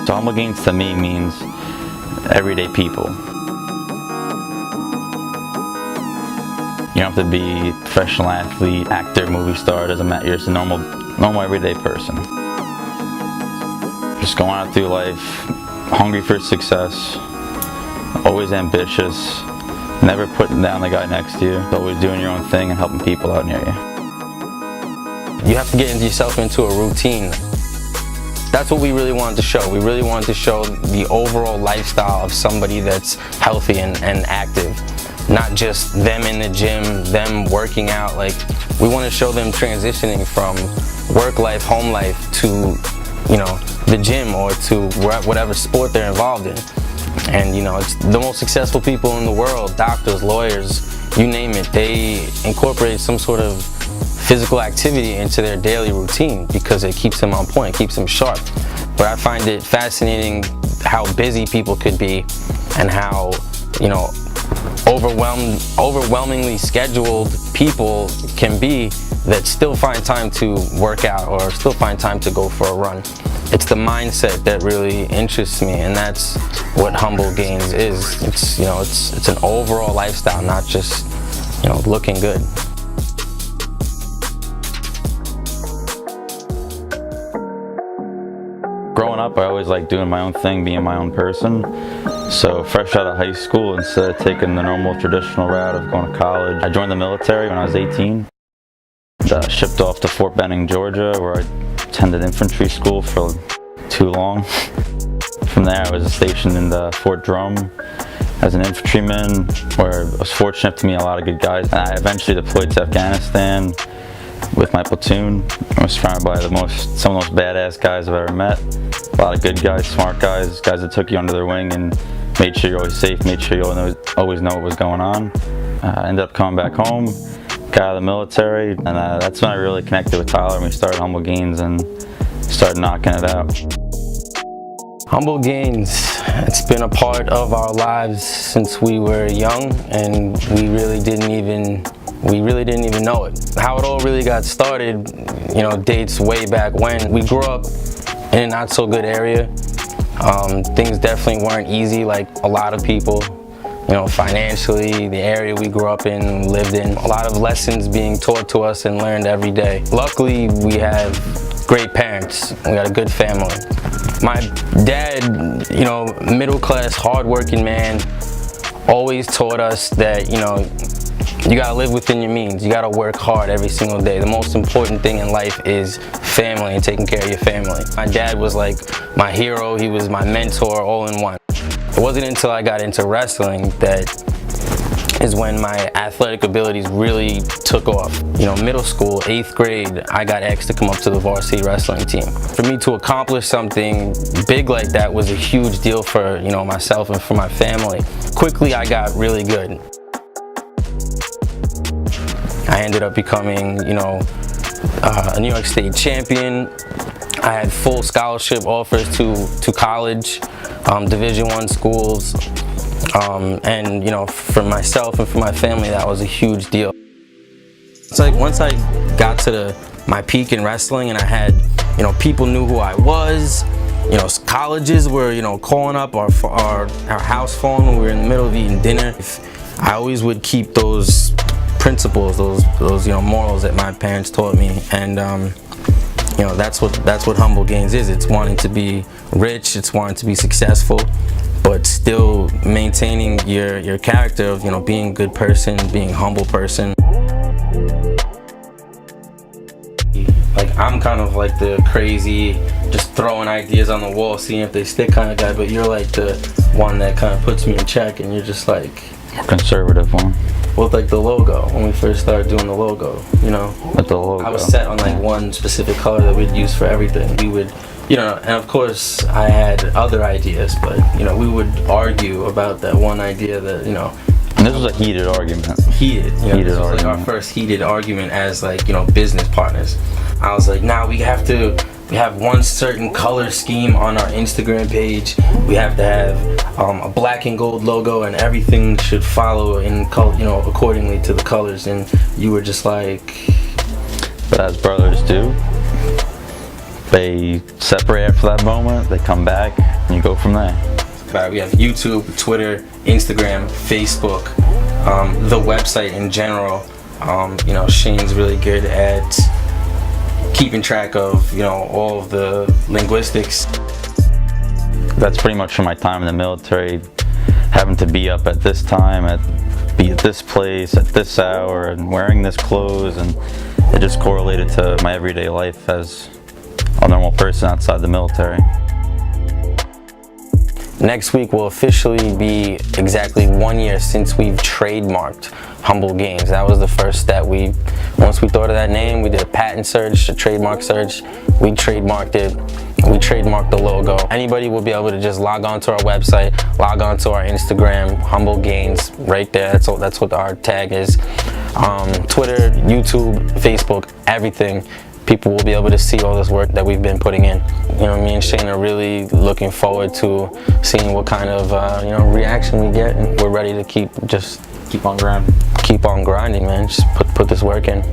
So HumbleGainz to me means everyday people. You don't have to be a professional athlete, actor, movie star. It doesn't matter. You're just a normal everyday person. Just going out through life, hungry for success, always ambitious, never putting down the guy next to you, always doing your own thing and helping people out near you. You have to get yourself into a routine. That's what we really wanted to show. We really wanted to show the overall lifestyle of somebody that's healthy and active. Not just them in the gym, them working out. Like, we want to show them transitioning from work life, home life to, you know, the gym or to whatever sport they're involved in. And, you know, it's the most successful people in the world, doctors, lawyers, you name it, they incorporate some sort of physical activity into their daily routine because it keeps them on point, keeps them sharp. But I find it fascinating how busy people could be and how, you know, overwhelmingly scheduled people can be that still find time to work out or still find time to go for a run. It's the mindset that really interests me, and that's what HumbleGainz is. It's, you know, it's an overall lifestyle, not just, you know, looking good. Growing up, I always liked doing my own thing, being my own person. So fresh out of high school, instead of taking the normal traditional route of going to college, I joined the military when I was 18. Shipped off to Fort Benning, Georgia, where I attended infantry school for too long. From there, I was stationed in the Fort Drum as an infantryman, where I was fortunate to meet a lot of good guys. And I eventually deployed to Afghanistan with my platoon. I was surrounded by some of the most badass guys I've ever met. A lot of good guys, smart guys, guys that took you under their wing and made sure you're always safe, made sure you always know what was going on. I ended up coming back home, got out of the military, and that's when I really connected with Tyler, and we started HumbleGainz and started knocking it out. HumbleGainz, it's been a part of our lives since we were young, and we really didn't even know it. How it all really got started, you know, dates way back when. We grew up in a not so good area. Things definitely weren't easy, like a lot of people. You know, financially, the area we grew up in, lived in, a lot of lessons being taught to us and learned every day. Luckily, we have great parents. We got a good family. My dad, you know, middle-class, hard-working man, always taught us that, you know, you gotta live within your means. You gotta work hard every single day. The most important thing in life is family and taking care of your family. My dad was like my hero. He was my mentor, all in one. It wasn't until I got into wrestling that is when my athletic abilities really took off. You know, middle school, 8th grade, I got asked to come up to the varsity wrestling team. For me to accomplish something big like that was a huge deal for, you know, myself and for my family. Quickly, I got really good. I ended up becoming, you know, a New York State champion. I had full scholarship offers to college, Division I schools, and, you know, for myself and for my family, that was a huge deal. It's like once I got to my peak in wrestling and I had, you know, people knew who I was. You know, colleges were, you know, calling up our house phone when we were in the middle of eating dinner. I always would keep those principles, those you know, morals that my parents taught me, and you know, that's what HumbleGainz is. It's wanting to be rich, it's wanting to be successful, but still maintaining your character of, you know, being a good person, being a humble person. Like, I'm kind of like the crazy, just throwing ideas on the wall, seeing if they stick kind of guy, but you're like the one that kind of puts me in check, and you're just like More conservative one. With like the logo, when we first started doing the logo, you know, With the logo. I was set on like one specific color that we'd use for everything. We would, you know, and of course I had other ideas, but, you know, we would argue about that one idea that, you know. And this was a heated argument. Heated, you know, heated this was argument. like our first heated argument as, like, you know, business partners. I was like, nah, we have one certain color scheme on our Instagram page. We have to have a black and gold logo, and everything should follow in color, you know, accordingly to the colors. And you were just like, But as brothers do, They separate after that moment, they come back, and you go from there. We have YouTube, Twitter, Instagram, Facebook, the website in general. Shane's really good at keeping track of, all of the linguistics. That's pretty much from my time in the military, having to be up at this time, be at this place, at this hour, and wearing this clothes, and it just correlated to my everyday life as a normal person outside the military. Next week will officially be exactly 1 year since we've trademarked HumbleGainz. That was the first step. Once we thought of that name, we did a patent search, a trademark search. We trademarked it. We trademarked the logo. Anybody will be able to just log on to our website, log on to our Instagram, HumbleGainz, right there. That's what our tag is. Twitter, YouTube, Facebook, everything. People will be able to see all this work that we've been putting in. Me and Shane are really looking forward to seeing what kind of reaction we get, and we're ready to keep on grinding. Keep on grinding, man. Just put this work in.